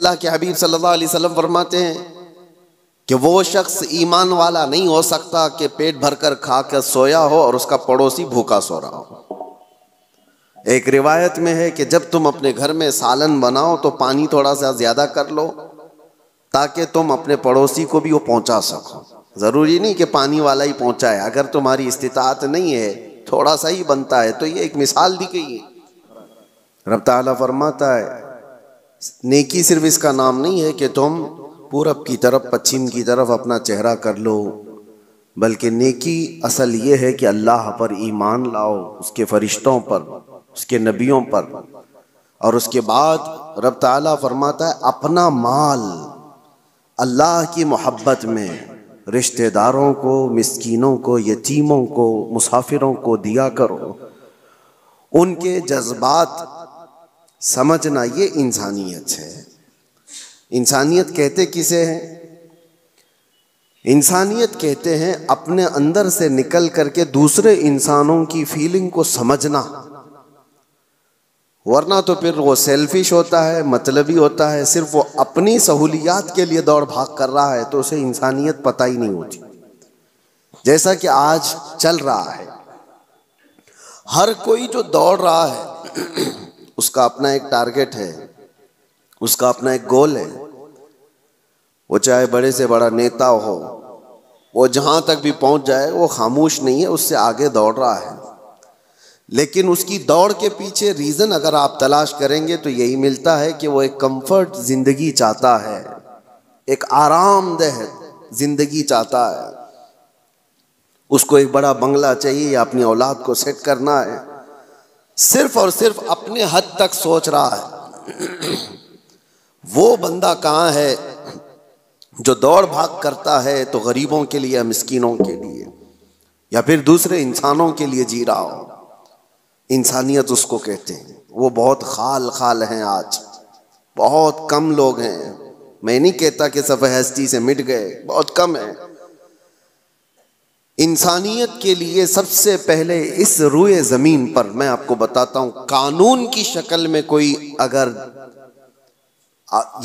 अल्लाह के हबीब सल्लल्लाहु अलैहि वसल्लम फरमाते हैं कि वो शख्स ईमान वाला नहीं हो सकता कि पेट भरकर खा कर सोया हो और उसका पड़ोसी भूखा सो रहा हो। एक रिवायत में है कि जब तुम अपने घर में सालन बनाओ तो पानी थोड़ा सा ज्यादा कर लो ताकि तुम अपने पड़ोसी को भी वो पहुंचा सको। जरूरी नहीं कि पानी वाला ही पहुंचाए, अगर तुम्हारी इस्तिताअत नहीं है, थोड़ा सा ही बनता है। तो ये एक मिसाल दी गई है। रब ताला फरमाता है नेकी सिर्फ इसका नाम नहीं है कि तुम पूरब की तरफ पश्चिम की तरफ अपना चेहरा कर लो, बल्कि नेकी असल ये है कि अल्लाह पर ईमान लाओ, उसके फरिश्तों पर, उसके नबियों पर, और उसके बाद रब ताला फरमाता है अपना माल अल्लाह की मोहब्बत में रिश्तेदारों को, मिस्कीनों को, यतीमों को, मुसाफिरों को दिया करो। उनके जज्बात समझना ये इंसानियत है। इंसानियत कहते किसे हैं? इंसानियत कहते हैं अपने अंदर से निकल करके दूसरे इंसानों की फीलिंग को समझना, वरना तो फिर वो सेल्फिश होता है, मतलबी होता है, सिर्फ वो अपनी सहूलियात के लिए दौड़ भाग कर रहा है, तो उसे इंसानियत पता ही नहीं होती। जैसा कि आज चल रहा है, हर कोई जो दौड़ रहा है उसका अपना एक टारगेट है, उसका अपना एक गोल है। वो चाहे बड़े से बड़ा नेता हो, वो जहां तक भी पहुंच जाए वो खामोश नहीं है, उससे आगे दौड़ रहा है। लेकिन उसकी दौड़ के पीछे रीजन अगर आप तलाश करेंगे तो यही मिलता है कि वो एक कंफर्ट जिंदगी चाहता है, एक आरामदेह जिंदगी चाहता है। उसको एक बड़ा बंगला चाहिए या अपनी औलाद को सेट करना है, सिर्फ और सिर्फ अपने हद तक सोच रहा है। वो बंदा कहाँ है जो दौड़ भाग करता है तो गरीबों के लिए, मिस्कीनों के लिए, या फिर दूसरे इंसानों के लिए जी रहा हो। इंसानियत उसको कहते हैं। वो बहुत खाल हैं आज, बहुत कम लोग हैं। मैं नहीं कहता कि सब हस्ती से मिट गए, बहुत कम है। इंसानियत के लिए सबसे पहले इस रूए जमीन पर मैं आपको बताता हूं, कानून की शक्ल में कोई अगर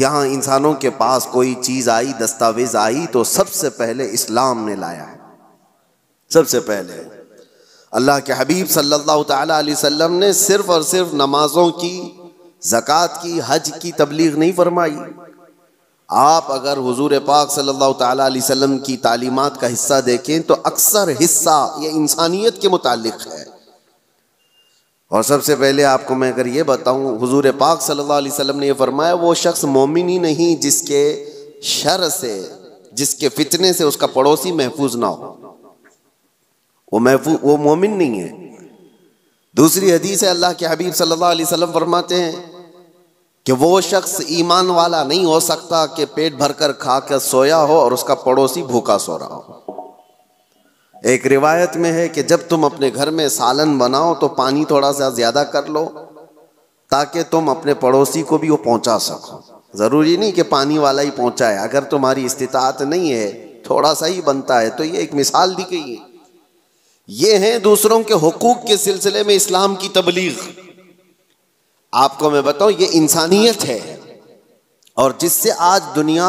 यहां इंसानों के पास कोई चीज आई, दस्तावेज आई, तो सबसे पहले इस्लाम ने लाया है। सबसे पहले अल्लाह के हबीब सल्लल्लाहु ताला अलैहि वसल्लम ने सिर्फ और सिर्फ नमाजों की, ज़कात की, हज की तबलीग नहीं फरमाई। आप अगर हुजूर पाक सल्लल्लाहु ताला अलैहि वसल्लम की तालीमात का हिस्सा देखें तो अक्सर हिस्सा ये इंसानियत के मुतालिक है। और सबसे पहले आपको मैं अगर ये बताऊं, हुजूर पाक सल्लल्लाहु अलैहि वसल्लम ने ये फरमाया वो शख्स मोमिन ही नहीं जिसके शर से, जिसके फितने से उसका पड़ोसी महफूज ना हो, वो मोमिन नहीं है। दूसरी हदीस है, अल्लाह के हबीब सल्लल्लाहु अलैहि वसल्लम फरमाते हैं कि वो शख्स ईमान वाला नहीं हो सकता कि पेट भरकर खा कर सोया हो और उसका पड़ोसी भूखा सो रहा हो। एक रिवायत में है कि जब तुम अपने घर में सालन बनाओ तो पानी थोड़ा सा ज्यादा कर लो ताकि तुम अपने पड़ोसी को भी वो पहुंचा सको। जरूरी नहीं कि पानी वाला ही पहुंचाए, अगर तुम्हारी इस्तिताअत नहीं है, थोड़ा सा ही बनता है। तो ये एक मिसाल दी गई है। ये है दूसरों के हुकूक के सिलसिले में इस्लाम की तबलीग। आपको मैं बताऊं, ये इंसानियत है और जिससे आज दुनिया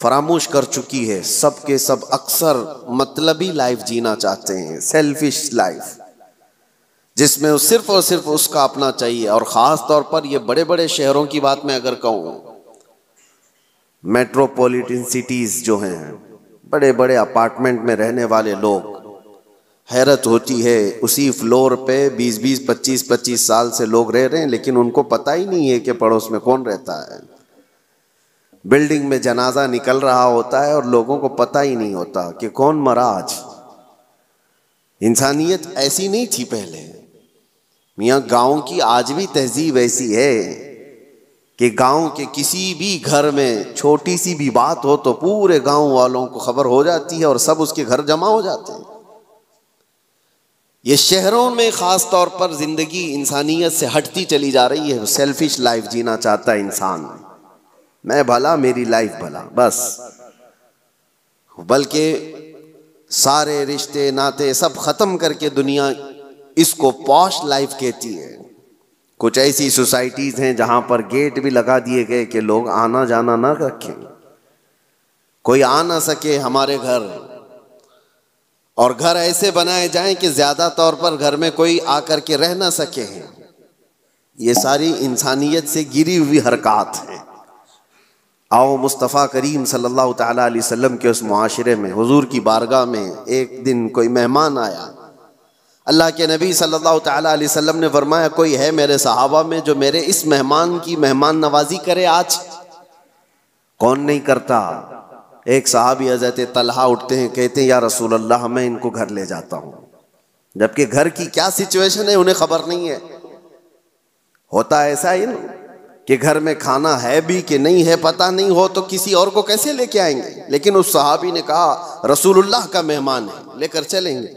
फरामोश कर चुकी है। सब के सब अक्सर मतलबी लाइफ जीना चाहते हैं, सेल्फिश लाइफ, जिसमें सिर्फ और सिर्फ उसका अपना चाहिए। और ख़ास तौर पर ये बड़े बड़े शहरों की बात मैं अगर कहूँ, मेट्रोपॉलिटन सिटीज़ जो हैं, बड़े बड़े अपार्टमेंट में रहने वाले लोग, हैरत होती है, उसी फ्लोर पे 20-20, 25-25 साल से लोग रह रहे हैं, लेकिन उनको पता ही नहीं है कि पड़ोस में कौन रहता है। बिल्डिंग में जनाजा निकल रहा होता है और लोगों को पता ही नहीं होता कि कौन मरा आज। इंसानियत ऐसी नहीं थी पहले। मियाँ गांव की आज भी तहजीब ऐसी है कि गांव के किसी भी घर में छोटी सी भी बात हो तो पूरे गांव वालों को खबर हो जाती है और सब उसके घर जमा हो जाते हैं। ये शहरों में खास तौर पर जिंदगी इंसानियत से हटती चली जा रही है। सेल्फिश लाइफ जीना चाहता है इंसान, मैं भला, मेरी लाइफ भला, बस। बल्कि सारे रिश्ते नाते सब खत्म करके दुनिया इसको पॉश लाइफ कहती है। कुछ ऐसी सोसाइटीज हैं जहां पर गेट भी लगा दिए गए कि लोग आना जाना ना रखें, कोई आ ना सके हमारे घर, और घर ऐसे बनाए जाएं कि ज्यादा तौर पर घर में कोई आकर के रह ना सके। ये सारी इंसानियत से गिरी हुई हरकत है। आओ मुस्तफ़ा करीम सल्लल्लाहु ताला अलैहि वसल्लम के उस मुआशरे में, हुजूर की बारगाह में एक दिन कोई मेहमान आया। अल्लाह के नबी सल्लल्लाहु ताला अलैहि वसल्लम ने फरमाया, कोई है मेरे सहाबा में जो मेरे इस मेहमान की मेहमान नवाजी करे आज? कौन नहीं करता। एक सहाबी हज़रत तलहा उठते हैं, कहते हैं या रसूल अल्लाह मैं इनको घर ले जाता हूँ। जबकि घर की क्या सिचुएशन है उन्हें खबर नहीं है। होता ऐसा ही ना कि घर में खाना है भी कि नहीं है पता नहीं हो तो किसी और को कैसे लेके आएंगे। लेकिन उस सहाबी ने कहा रसूलुल्लाह का मेहमान है, लेकर चलेंगे।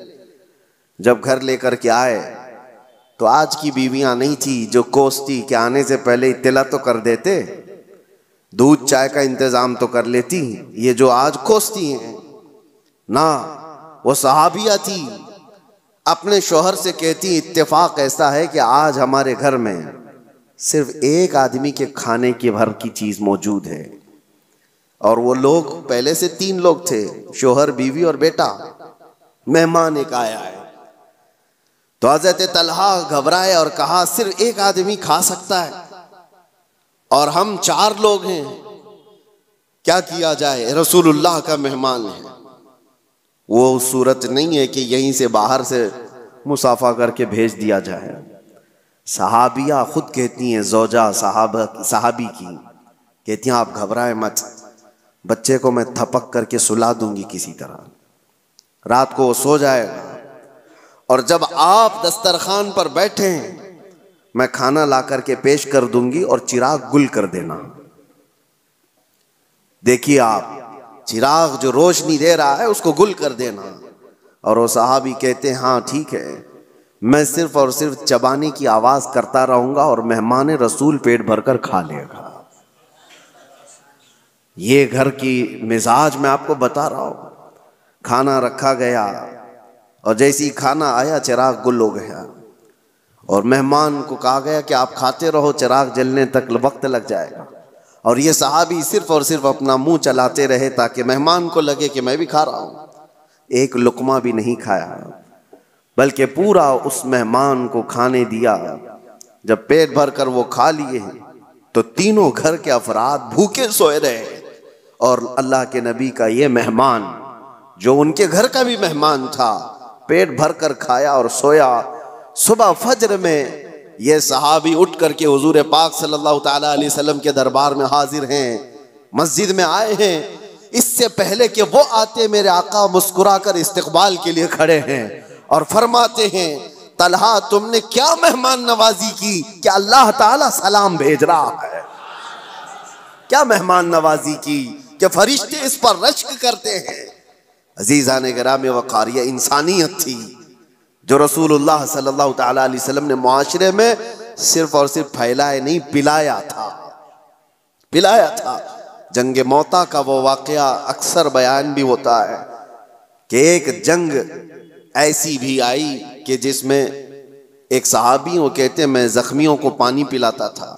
जब घर लेकर के आए तो आज की बीवियां नहीं थी जो कोसती कि आने से पहले इत्तला तो कर देते, दूध चाय का इंतजाम तो कर लेती। ये जो आज कोसती हैं ना, वो सहाबिया थी, अपने शोहर से कहती इत्तेफाक ऐसा है कि आज हमारे घर में सिर्फ एक आदमी के खाने के भर की चीज मौजूद है, और वो लोग पहले से 3 लोग थे, शोहर बीवी और बेटा। मेहमान एक आया है। तो हज़रत तलहा घबराए और कहा सिर्फ एक आदमी खा सकता है और हम 4 लोग हैं, क्या किया जाए? रसूलुल्लाह का मेहमान है। वो सूरत नहीं है कि यहीं से बाहर से मुसाफा करके भेज दिया जाए। सहाबिया खुद कहती हैं, ज़ौजा सहाबी की कहती हैं आप घबराए मत, बच्चे को मैं थपक करके सुला दूंगी किसी तरह, रात को वो सो जाएगा, और जब आप दस्तरखान पर बैठे मैं खाना ला करके पेश कर दूंगी और चिराग गुल कर देना। देखिए आप, चिराग जो रोशनी दे रहा है उसको गुल कर देना। और वो साहबी कहते हैं हाँ ठीक है, मैं सिर्फ और सिर्फ चबाने की आवाज करता रहूंगा और मेहमान रसूल पेट भरकर खा लेगा। ये घर की मिजाज मैं आपको बता रहा हूं। खाना रखा गया और जैसे ही खाना आया चिराग गुल हो गया, और मेहमान को कहा गया कि आप खाते रहो, चिराग जलने तक वक्त लग जाएगा। और ये सहाबी सिर्फ और सिर्फ अपना मुंह चलाते रहे ताकि मेहमान को लगे कि मैं भी खा रहा हूं। एक लुकमा भी नहीं खाया, बल्कि पूरा उस मेहमान को खाने दिया। जब पेट भर कर वो खा लिए तो तीनों घर के अफराद भूखे सोए रहे, और अल्लाह के नबी का ये मेहमान जो उनके घर का भी मेहमान था पेट भर कर खाया और सोया। सुबह फज्र में ये सहाबी उठ करके हुजूर पाक सल्लल्लाहु ताला अलैहि वसल्लम के दरबार में हाजिर हैं, मस्जिद में आए हैं। इससे पहले कि वो आते मेरे आका मुस्कुरा कर इस्तकबाल के लिए खड़े हैं और फरमाते हैं तलहा तुमने क्या मेहमान नवाजी की कि अल्लाह ताला सलाम भेज रहा है। क्या मेहमान नवाजी की कि फरिश्ते इस पर रश्क करते हैं। अजीज़ान गिराम वक़ार, ये इंसानियत थी जो रसूलुल्लाह सल्लल्लाहु ताला अलैहि वसल्लम ने मुआशरे में सिर्फ और सिर्फ फैलाए नहीं, पिलाया था, पिलाया था। जंग मौता का वो वाक़या अक्सर बयान भी होता है कि एक जंग ऐसी भी आई कि जिसमें एक सहाबी वो कहते हैं मैं जख्मियों को पानी पिलाता था,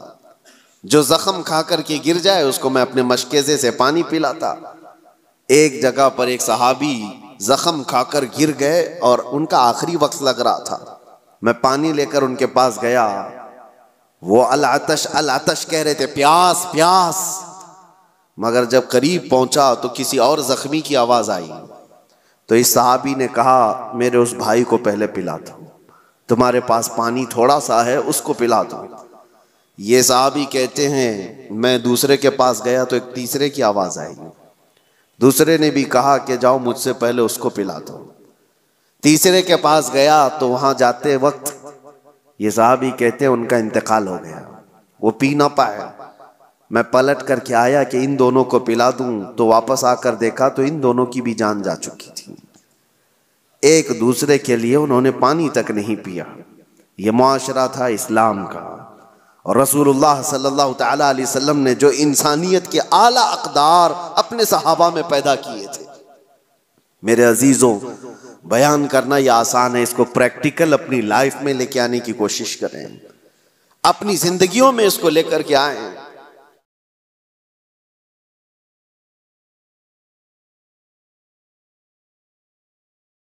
जो जख्म खा कर के गिर जाए उसको मैं अपने मशकेज़े से पानी पिलाता। एक जगह पर एक सहाबी जख्म खाकर गिर गए और उनका आखिरी वक्त लग रहा था। मैं पानी लेकर उनके पास गया, वो अल आतश कह रहे थे, प्यास प्यास। मगर जब करीब पहुंचा तो किसी और जख्मी की आवाज आई। तो इस सहाबी ने कहा मेरे उस भाई को पहले पिला दो, तुम्हारे पास पानी थोड़ा सा है उसको पिला दो। ये सहाबी कहते हैं मैं दूसरे के पास गया तो एक तीसरे की आवाज आई, दूसरे ने भी कहा कि जाओ मुझसे पहले उसको पिला दो। तीसरे के पास गया तो वहां जाते वक्त ये साहबी कहते हैं उनका इंतकाल हो गया, वो पी ना पाए। मैं पलट करके आया कि इन दोनों को पिला दूं, तो वापस आकर देखा तो इन दोनों की भी जान जा चुकी थी। एक दूसरे के लिए उन्होंने पानी तक नहीं पिया। ये मुआशरा था इस्लाम का, और रसूलुल्लाह सल्लल्लाहु ताला अलैहि वसल्लम ने जो इंसानियत के आला अक़दार अपने सहाबा में पैदा किए थे। मेरे अजीजों, बयान करना यह आसान है, इसको प्रैक्टिकल अपनी लाइफ में लेके आने की कोशिश करें। अपनी जिंदगियों में इसको लेकर के आए।